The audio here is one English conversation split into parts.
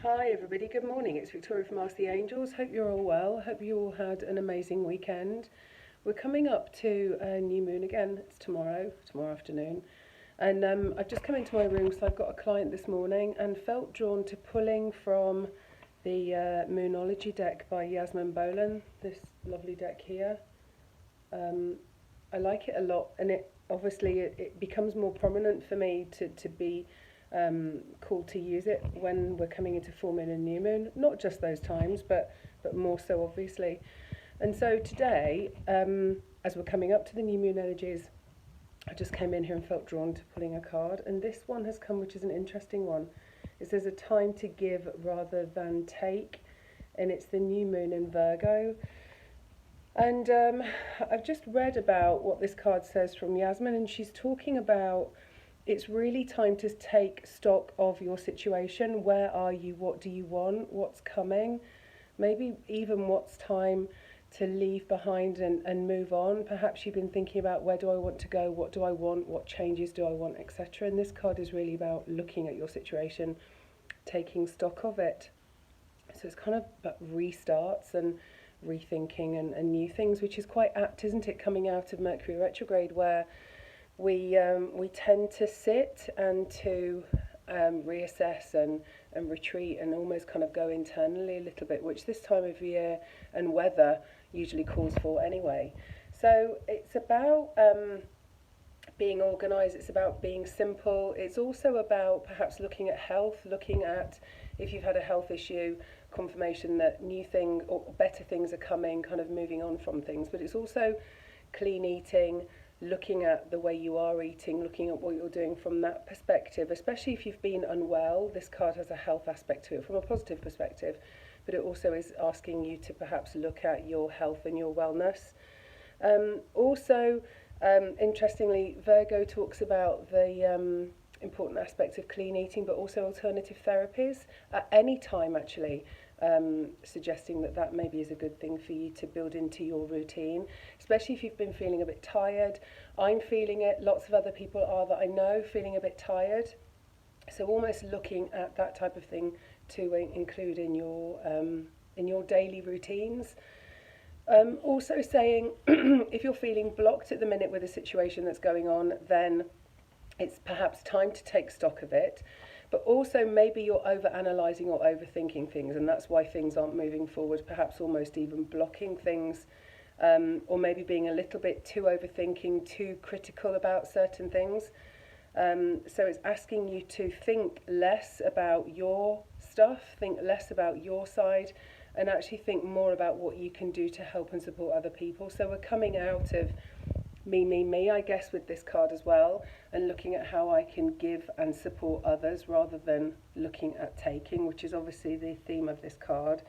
Hi everybody, good morning. It's Victoria from Ask the Angels. Hope you're all well. Hope you all had an amazing weekend. We're coming up to a new moon again. It's tomorrow afternoon. And I've just come into my room, so I've got a client this morning and felt drawn to pulling from the Moonology deck by Yasmin Bolan, this lovely deck here. I like it a lot, and it becomes more prominent for me to be called to use it when we're coming into full moon and new moon. Not just those times, but more so obviously. And so today, as we're coming up to the new moon energies, I just came in here and felt drawn to pulling a card, and this one has come, which is an interesting one. It says a time to give rather than take, and it's the new moon in Virgo. And I've just read about what this card says from Yasmin, and she's talking about it's really time to take stock of your situation. Where are you? What do you want? What's coming? Maybe even what's time to leave behind and move on. Perhaps you've been thinking about where do I want to go? What do I want? What changes do I want? Etc. And this card is really about looking at your situation, taking stock of it. So it's kind of about restarts and rethinking and new things, which is quite apt, isn't it, coming out of Mercury retrograde, where we tend to sit and to reassess and retreat and almost kind of go internally a little bit, which this time of year and weather usually calls for anyway. So it's about being organised, it's about being simple, it's also about perhaps looking at health, looking at if you've had a health issue, confirmation that new things or better things are coming, kind of moving on from things. But it's also clean eating, looking at the way you are eating, looking at what you're doing from that perspective, especially if you've been unwell. This card has a health aspect to it from a positive perspective, but it also is asking you to perhaps look at your health and your wellness. Interestingly, Virgo talks about the important aspects of clean eating, but also alternative therapies at any time, actually, suggesting that maybe is a good thing for you to build into your routine, especially if you've been feeling a bit tired. I'm feeling it, lots of other people are that I know, feeling a bit tired. So almost looking at that type of thing to include in your daily routines. Also saying if you're feeling blocked at the minute with a situation that's going on, then it's perhaps time to take stock of it. But also maybe you're over-analysing or overthinking things, and that's why things aren't moving forward, perhaps almost even blocking things, or maybe being a little bit too overthinking, too critical about certain things. So it's asking you to think less about your stuff, think less about your side, and actually think more about what you can do to help and support other people. So we're coming out of me, I guess, with this card as well, and looking at how I can give and support others rather than looking at taking, which is obviously the theme of this card,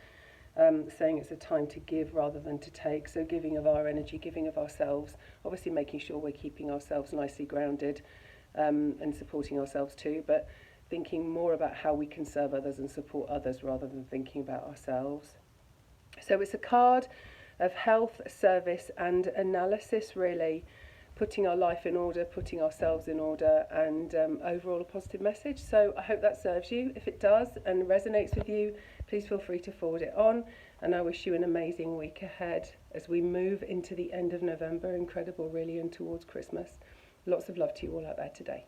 saying it's a time to give rather than to take. So giving of our energy, giving of ourselves, obviously making sure we're keeping ourselves nicely grounded and supporting ourselves too, but thinking more about how we can serve others and support others rather than thinking about ourselves. So it's a card of health, service and analysis, really, putting our life in order, putting ourselves in order, and overall a positive message. So I hope that serves you. If it does and resonates with you, please feel free to forward it on, and I wish you an amazing week ahead as we move into the end of November. Incredible, really, and towards Christmas. Lots of love to you all out there today.